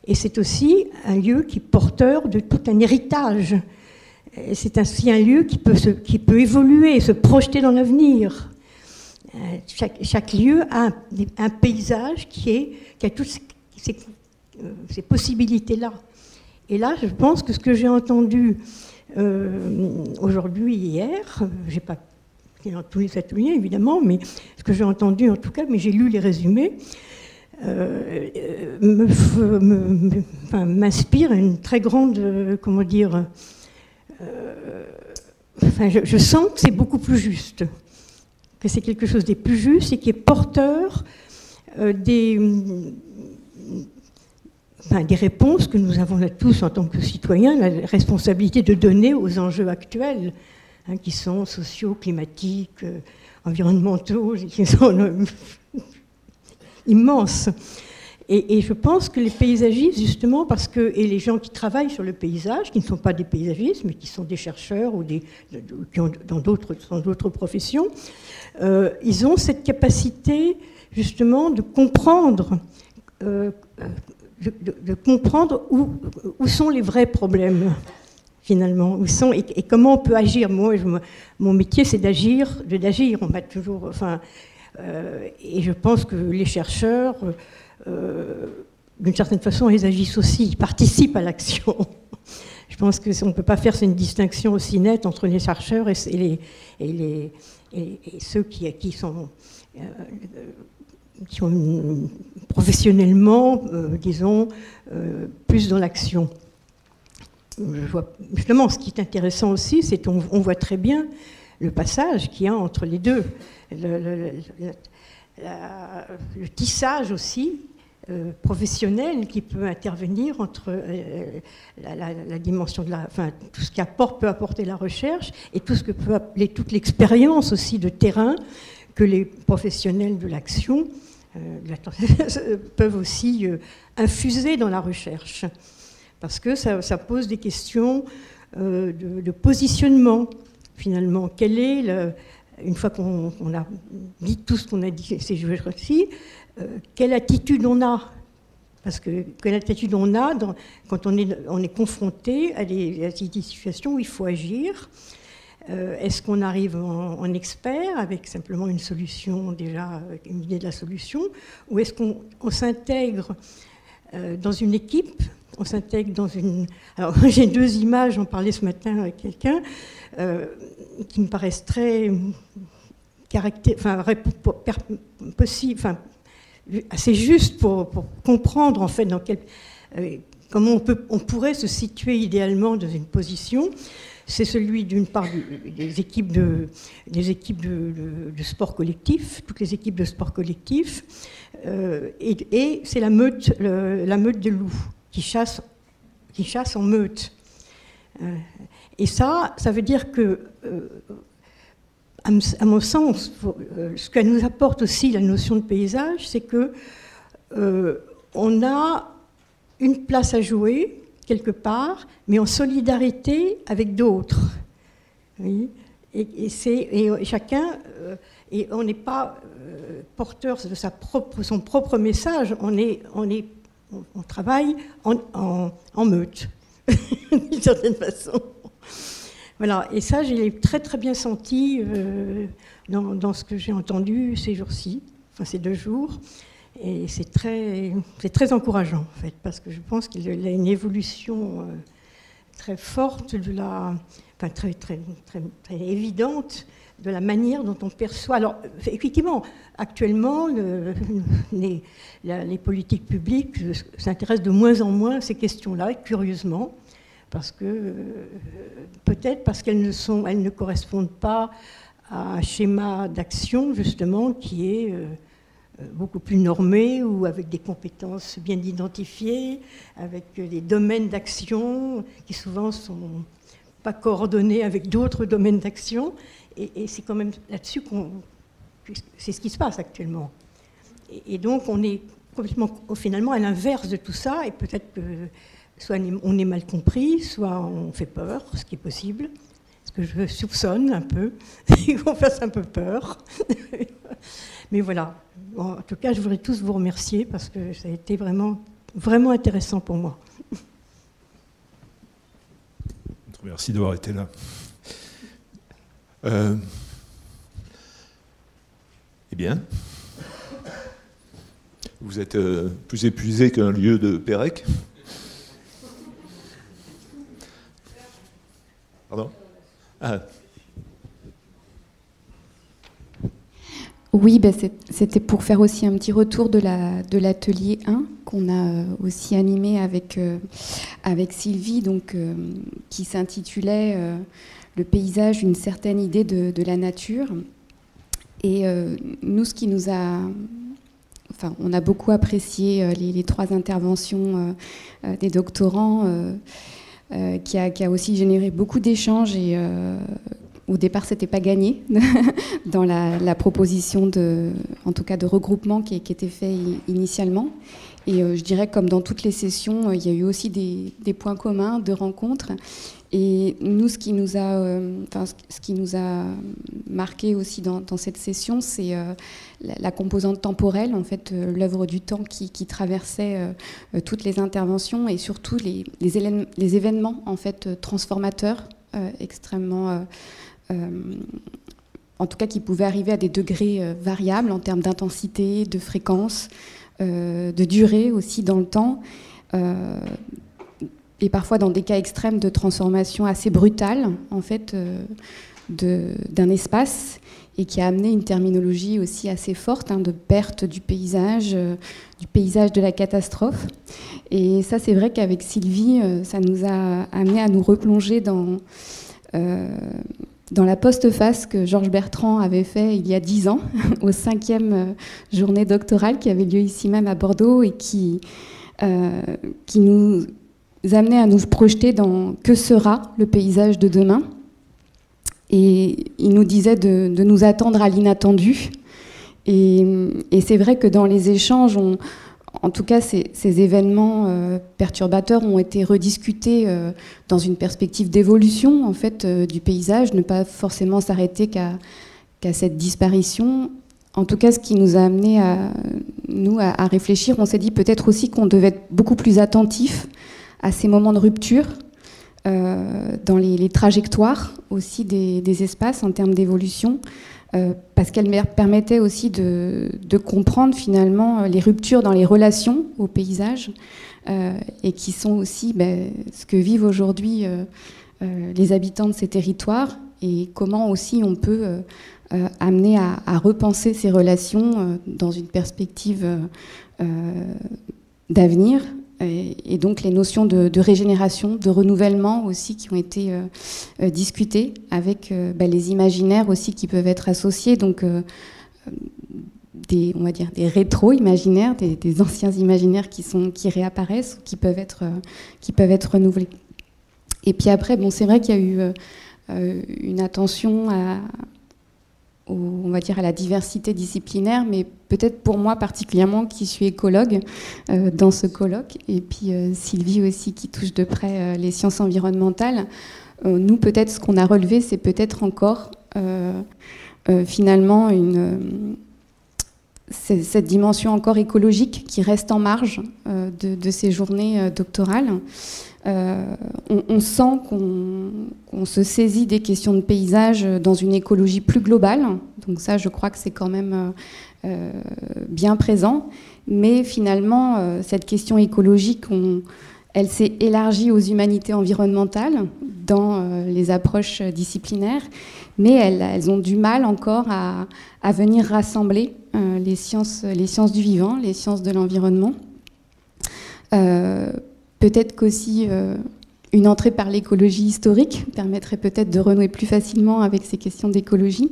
[SPEAKER 13] Et c'est aussi un lieu qui est porteur de tout un héritage. C'est aussi un lieu qui peut évoluer, se projeter dans l'avenir. Chaque lieu a un paysage qui a toutes ces possibilités-là. Et là, je pense que ce que j'ai entendu aujourd'hui, hier, j'ai pas été dans tous les ateliers évidemment, mais ce que j'ai entendu en tout cas, mais j'ai lu les résumés, m'inspire une très grande, comment dire, je sens que c'est beaucoup plus juste, que c'est quelque chose des plus justes et qui est porteur des réponses que nous avons là tous en tant que citoyens, la responsabilité de donner aux enjeux actuels, hein, qui sont sociaux, climatiques, environnementaux, qui sont immenses. Et je pense que les paysagistes, justement, et les gens qui travaillent sur le paysage, qui ne sont pas des paysagistes, mais qui sont des chercheurs ou qui ont dans d'autres professions, ils ont cette capacité, justement, de comprendre, où sont les vrais problèmes, finalement, et comment on peut agir. Moi, mon métier, c'est d'agir. On m'a toujours, et je pense que les chercheurs, d'une certaine façon, ils agissent aussi, ils participent à l'action. Je pense qu'on ne peut pas faire une distinction aussi nette entre les chercheurs et ceux qui sont professionnellement, disons, plus dans l'action. Justement, ce qui est intéressant aussi, c'est qu'on voit très bien le passage qu'il y a entre les deux, le tissage aussi professionnel qui peut intervenir entre la dimension de tout ce peut apporter la recherche et tout ce que peut appeler toute l'expérience aussi de terrain que les professionnels de l'action peuvent aussi infuser dans la recherche, parce que ça pose des questions de positionnement finalement. Quel est une fois qu'on a dit tout ce qu'on a dit ces jours-ci, quelle attitude on a? Parce que quelle attitude on a quand on est confronté à des situations où il faut agir? Est-ce qu'on arrive en expert avec simplement une solution, déjà une idée de la solution, ou est-ce qu'on s'intègre dans une équipe? On s'intègre dans une... Alors j'ai deux images, j'en parlais ce matin avec quelqu'un, qui me paraissent très assez juste pour comprendre en fait comment on pourrait se situer idéalement dans une position. C'est celui d'une part des équipes de sport collectif, toutes les équipes de sport collectif, et c'est la meute de loups qui chasse en meute. Et ça veut dire que, à mon sens, ce que nous apporte aussi la notion de paysage, c'est que on a une place à jouer quelque part, mais en solidarité avec d'autres. Oui. Et chacun, et on n'est pas porteur de son propre message, on travaille en meute, d'une certaine façon. Voilà, et ça, je l'ai très très bien senti dans ce que j'ai entendu ces jours-ci, enfin ces 2 jours. Et c'est très encourageant, en fait, parce que je pense qu'il y a une évolution très forte, très évidente, de la manière dont on perçoit. Alors, effectivement, actuellement, les politiques publiques s'intéressent de moins en moins à ces questions-là, curieusement, parce que peut-être parce qu'elles ne correspondent pas à un schéma d'action, justement, qui est beaucoup plus normé, ou avec des compétences bien identifiées, avec des domaines d'action qui souvent ne sont pas coordonnés avec d'autres domaines d'action. Et c'est quand même là-dessus c'est ce qui se passe actuellement. Et donc on est complètement, finalement, à l'inverse de tout ça, et peut-être que soit on est mal compris, soit on fait peur, ce qui est possible, ce que je soupçonne un peu, qu'on fasse un peu peur. Mais voilà. Bon, en tout cas, je voudrais tous vous remercier parce que ça a été vraiment, vraiment intéressant pour moi.
[SPEAKER 1] Merci d'avoir été là. Eh bien, vous êtes plus épuisé qu'un lieu de Pérec. Pardon ? Ah.
[SPEAKER 14] Oui, ben c'était pour faire aussi un petit retour de l'atelier 1 qu'on a aussi animé avec Sylvie, donc, qui s'intitulait Le paysage, une certaine idée de la nature. Et nous, ce qui nous a... Enfin, on a beaucoup apprécié les 3 interventions des doctorants, qui a aussi généré beaucoup d'échanges et... Au départ, c'était pas gagné dans la proposition en tout cas de regroupement qui était fait initialement. Et je dirais, comme dans toutes les sessions, il y a eu aussi des points communs de rencontres. Et nous, ce qui nous a marqué aussi dans cette session, c'est la composante temporelle, en fait, l'œuvre du temps qui traversait toutes les interventions, et surtout les événements, en fait, transformateurs, extrêmement... en tout cas qui pouvaient arriver à des degrés variables en termes d'intensité, de fréquence, de durée aussi dans le temps, et parfois dans des cas extrêmes de transformation assez brutale, en fait, d'un espace, et qui a amené une terminologie aussi assez forte, de perte du paysage de la catastrophe. Et ça, c'est vrai qu'avec Sylvie, ça nous a amené à nous replonger dans la postface que Georges Bertrand avait fait il y a 10 ans, aux 5e journée doctorale qui avait lieu ici même à Bordeaux et qui nous amenait à nous projeter dans que sera le paysage de demain. Et il nous disait de nous attendre à l'inattendu. Et c'est vrai que dans les échanges, en tout cas, ces événements perturbateurs ont été rediscutés dans une perspective d'évolution en fait, du paysage, ne pas forcément s'arrêter qu'à cette disparition. En tout cas, ce qui nous a amené à réfléchir, on s'est dit peut-être aussi qu'on devait être beaucoup plus attentif à ces moments de rupture, dans les trajectoires aussi des espaces en termes d'évolution, parce qu'elle permettait aussi de comprendre finalement les ruptures dans les relations au paysage, et qui sont aussi ce que vivent aujourd'hui les habitants de ces territoires, et comment aussi on peut amener à repenser ces relations dans une perspective d'avenir. Et donc les notions de régénération, de renouvellement aussi qui ont été discutées avec les imaginaires aussi qui peuvent être associés, donc on va dire des rétro-imaginaires, des anciens imaginaires qui réapparaissent, qui peuvent être renouvelés. Et puis après, c'est vrai qu'il y a eu une attention on va dire à la diversité disciplinaire, mais peut-être pour moi particulièrement qui suis écologue dans ce colloque, et puis Sylvie aussi qui touche de près les sciences environnementales. Nous, peut-être ce qu'on a relevé, c'est peut-être encore finalement cette dimension encore écologique qui reste en marge de ces journées doctorales. On sent qu'on se saisit des questions de paysage dans une écologie plus globale, donc ça je crois que c'est quand même bien présent, mais finalement cette question écologique, elle s'est élargie aux humanités environnementales dans les approches disciplinaires, mais elles ont du mal encore à venir rassembler les sciences du vivant, les sciences de l'environnement. Peut-être qu'aussi une entrée par l'écologie historique permettrait peut-être de renouer plus facilement avec ces questions d'écologie.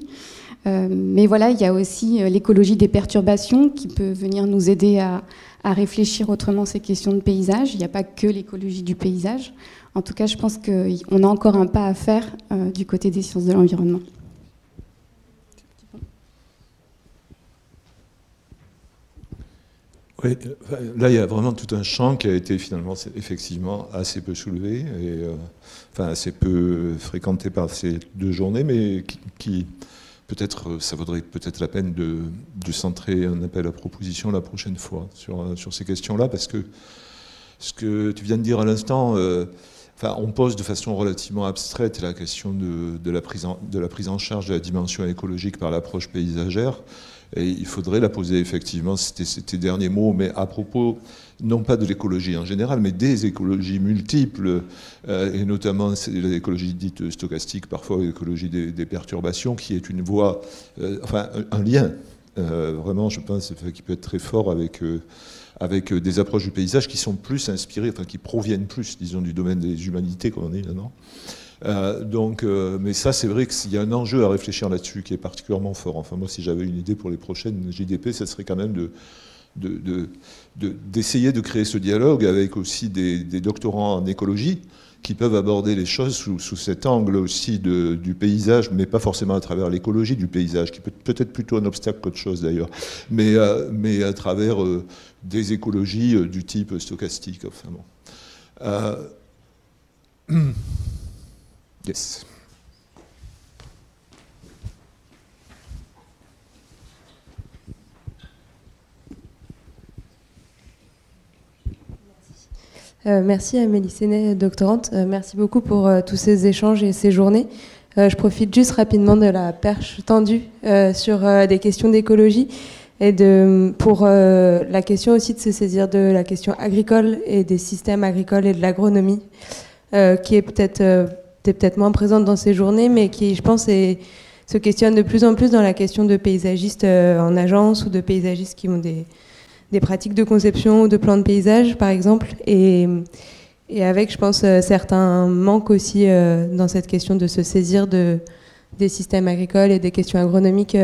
[SPEAKER 14] Mais voilà, il y a aussi l'écologie des perturbations qui peut venir nous aider à réfléchir autrement ces questions de paysage. Il n'y a pas que l'écologie du paysage. En tout cas, je pense qu'on a encore un pas à faire du côté des sciences de l'environnement.
[SPEAKER 1] Oui, là il y a vraiment tout un champ qui a été finalement effectivement assez peu soulevé et assez peu fréquenté par ces 2 journées, mais qui peut-être ça vaudrait peut-être la peine de centrer un appel à proposition la prochaine fois sur ces questions-là, parce que ce que tu viens de dire à l'instant, on pose de façon relativement abstraite la question de la prise en charge de la dimension écologique par l'approche paysagère. Et il faudrait la poser effectivement, c'était tes derniers mots, mais à propos, non pas de l'écologie en général, mais des écologies multiples, et notamment l'écologie dite stochastique, parfois l'écologie des perturbations, qui est une voie, un lien, vraiment, je pense, qui peut être très fort avec des approches du paysage qui sont plus inspirées, qui proviennent plus, disons, du domaine des humanités, comme on dit maintenant. Mais ça, c'est vrai qu'il y a un enjeu à réfléchir là-dessus qui est particulièrement fort. Moi, si j'avais une idée pour les prochaines JDP, ça serait quand même d'essayer de créer ce dialogue avec aussi des doctorants en écologie qui peuvent aborder les choses sous cet angle aussi du paysage, mais pas forcément à travers l'écologie du paysage, qui peut peut-être plutôt un obstacle qu'autre chose d'ailleurs, mais à travers des écologies du type stochastique. Yes.
[SPEAKER 15] Merci Amélie Sénet, doctorante. Merci beaucoup pour tous ces échanges et ces journées. Je profite juste rapidement de la perche tendue sur des questions d'écologie et pour la question aussi de se saisir de la question agricole et des systèmes agricoles et de l'agronomie, qui est peut-être moins présente dans ces journées, mais qui, je pense, se questionne de plus en plus dans la question de paysagistes en agence ou de paysagistes qui ont des pratiques de conception ou de plans de paysage, par exemple, et avec, je pense, certains manques aussi dans cette question de se saisir de des systèmes agricoles et des questions agronomiques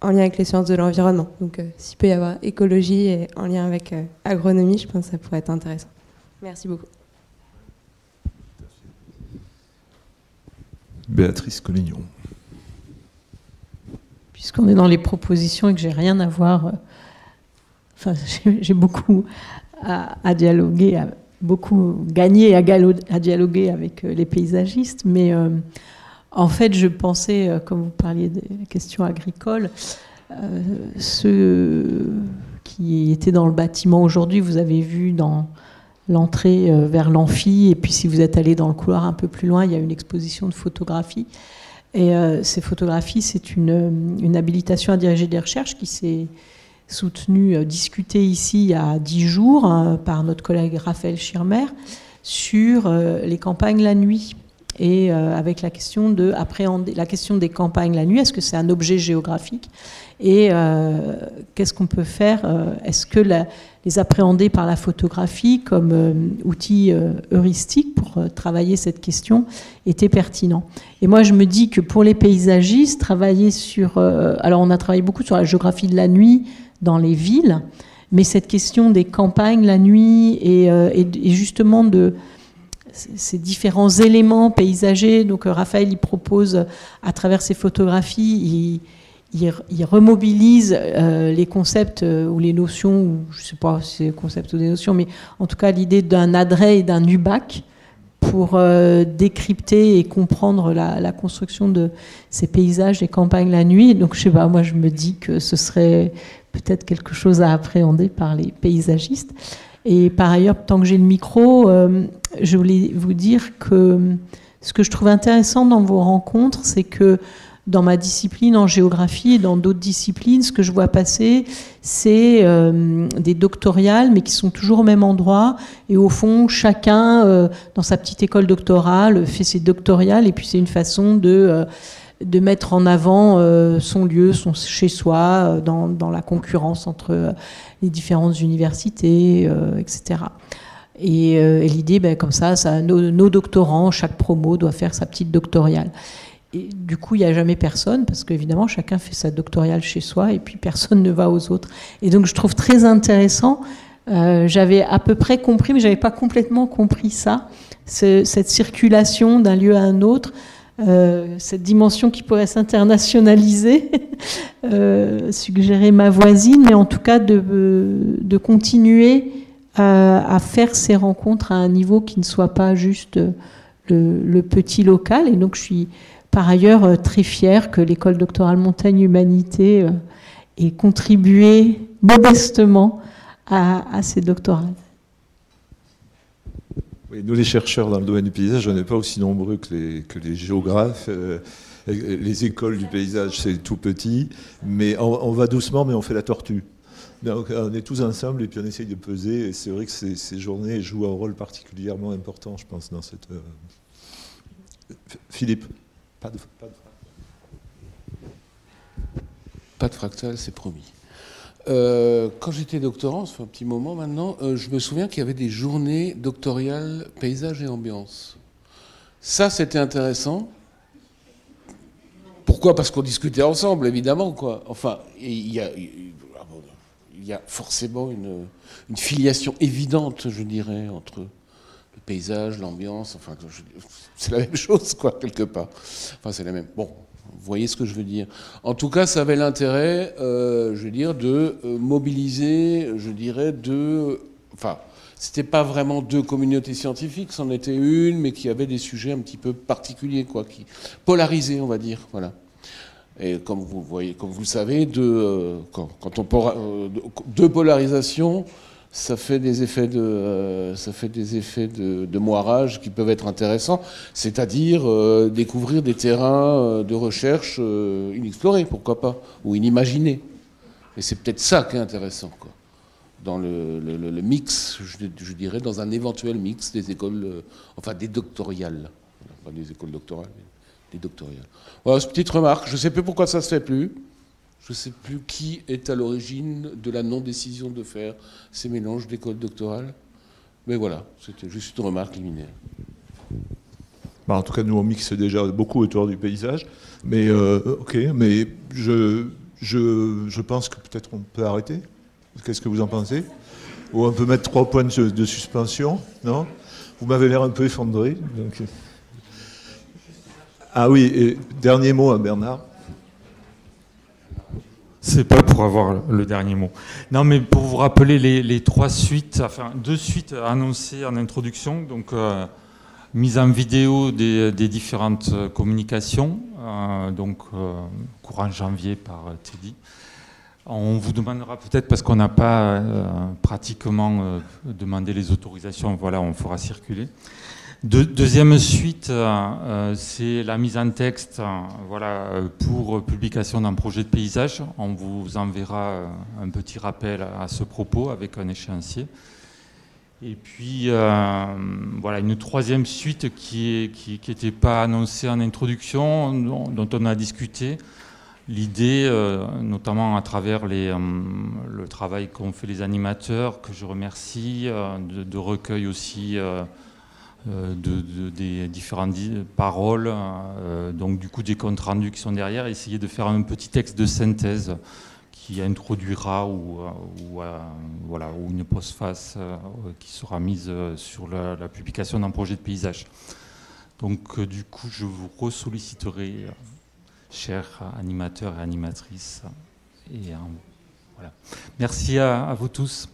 [SPEAKER 15] en lien avec les sciences de l'environnement. Donc s'il peut y avoir écologie et en lien avec agronomie, je pense que ça pourrait être intéressant. Merci beaucoup.
[SPEAKER 1] Béatrice Collignon.
[SPEAKER 16] Puisqu'on est dans les propositions et que j'ai rien à voir, enfin, j'ai beaucoup à dialoguer, beaucoup gagné à dialoguer avec les paysagistes, mais en fait, je pensais, comme vous parliez des questions agricoles, ceux qui étaient dans le bâtiment aujourd'hui, vous avez vu dans l'entrée vers l'amphi, et puis si vous êtes allé dans le couloir un peu plus loin, il y a une exposition de photographies. Et ces photographies, c'est une habilitation à diriger des recherches qui s'est soutenue, discutée ici il y a 10 jours par notre collègue Raphaël Schirmer sur les campagnes la nuit. Et avec la question d'appréhender la question des campagnes la nuit, est-ce que c'est un objet géographique? Et qu'est-ce qu'on peut faire? Est-ce que les appréhender par la photographie comme outil heuristique pour travailler cette question était pertinent? Et moi, je me dis que pour les paysagistes, travailler sur... alors, on a travaillé beaucoup sur la géographie de la nuit dans les villes, mais cette question des campagnes la nuit et justement de... ces différents éléments paysagers. Donc Raphaël, il propose, à travers ses photographies, il remobilise les concepts ou les notions, ou je ne sais pas si c'est des concepts ou des notions, mais en tout cas l'idée d'un adret et d'un UBAC pour décrypter et comprendre la construction de ces paysages, des campagnes la nuit. Donc je sais pas, moi je me dis que ce serait peut-être quelque chose à appréhender par les paysagistes. Et par ailleurs, tant que j'ai le micro, je voulais vous dire que ce que je trouve intéressant dans vos rencontres, c'est que dans ma discipline en géographie et dans d'autres disciplines, ce que je vois passer, c'est des doctorales, mais qui sont toujours au même endroit. Et au fond, chacun, dans sa petite école doctorale, fait ses doctorales. Et puis c'est une façon de mettre en avant son lieu, son chez-soi, dans la concurrence entre les différentes universités, etc. Et l'idée, comme ça nos doctorants, chaque promo doit faire sa petite doctorale. Et du coup, il n'y a jamais personne, parce qu'évidemment, chacun fait sa doctorale chez soi, et puis personne ne va aux autres. Et donc, je trouve très intéressant, j'avais à peu près compris, mais je n'avais pas complètement compris ça, cette circulation d'un lieu à un autre, cette dimension qui pourrait s'internationaliser, suggérer ma voisine, mais en tout cas de continuer à faire ces rencontres à un niveau qui ne soit pas juste le petit local. Et donc je suis par ailleurs très fière que l'école doctorale Montaigne Humanité ait contribué modestement à ces doctorats.
[SPEAKER 1] Oui, nous, les chercheurs dans le domaine du paysage, on n'est pas aussi nombreux que les géographes. Les écoles du paysage, c'est tout petit, mais on va doucement, mais on fait la tortue. Donc, on est tous ensemble et puis on essaye de peser. Et c'est vrai que ces journées jouent un rôle particulièrement important, je pense, dans cette... Philippe, pas de
[SPEAKER 4] fractal, c'est promis. Quand j'étais doctorant, ça fait un petit moment maintenant, je me souviens qu'il y avait des journées doctorales paysage et ambiance. Ça, c'était intéressant. Pourquoi? Parce qu'on discutait ensemble, évidemment, quoi. Enfin, il y a forcément une filiation évidente, je dirais, entre le paysage, l'ambiance. Enfin, c'est la même chose, quoi, quelque part. Enfin, c'est la même. Bon. Vous voyez ce que je veux dire. En tout cas, ça avait l'intérêt, je veux dire, de mobiliser, je dirais, enfin, c'était pas vraiment deux communautés scientifiques, c'en était une, mais qui avait des sujets un petit peu particuliers, quoi, qui polarisés, on va dire, voilà. Et comme vous voyez, comme vous le savez, deux polarisations, ça fait des effets de moirage qui peuvent être intéressants, c'est-à-dire découvrir des terrains de recherche inexplorés, pourquoi pas, ou inimaginés. Et c'est peut-être ça qui est intéressant, quoi. Dans le mix, je dirais, dans un éventuel mix des écoles, enfin des doctoriales, pas des écoles doctorales, mais des doctoriales. Voilà, cette petite remarque. Je ne sais plus pourquoi ça se fait plus. Je ne sais plus qui est à l'origine de la non-décision de faire ces mélanges d'écoles doctorales. Mais voilà, c'était juste une remarque liminaire.
[SPEAKER 1] Bah, en tout cas, nous, on mixe déjà beaucoup autour du paysage. Mais ok, mais je pense que peut-être on peut arrêter. Qu'est-ce que vous en pensez? Ou on peut mettre 3 points de suspension, non? Vous m'avez l'air un peu effondré. Donc... Ah oui, et dernier mot à Bernard.
[SPEAKER 17] C'est pas pour avoir le dernier mot. Non, mais pour vous rappeler les 3 suites, enfin 2 suites annoncées en introduction, donc mise en vidéo des différentes communications, courant janvier par Teddy. On vous demandera peut-être, parce qu'on n'a pas pratiquement demandé les autorisations, voilà, on fera circuler. Deuxième suite, c'est la mise en texte voilà, pour publication d'un projet de paysage. On vous enverra un petit rappel à ce propos avec un échéancier. Et puis, voilà, une 3e suite qui n'était pas annoncée en introduction, dont on a discuté. L'idée, notamment à travers le travail qu'ont fait les animateurs, que je remercie, de recueil aussi des différentes paroles, donc du coup des comptes rendus qui sont derrière, essayer de faire un petit texte de synthèse qui introduira voilà, ou une postface qui sera mise sur la publication d'un projet de paysage. Donc du coup, je vous ressolliciterai, chers animateurs et animatrices. Et voilà. Merci à vous tous.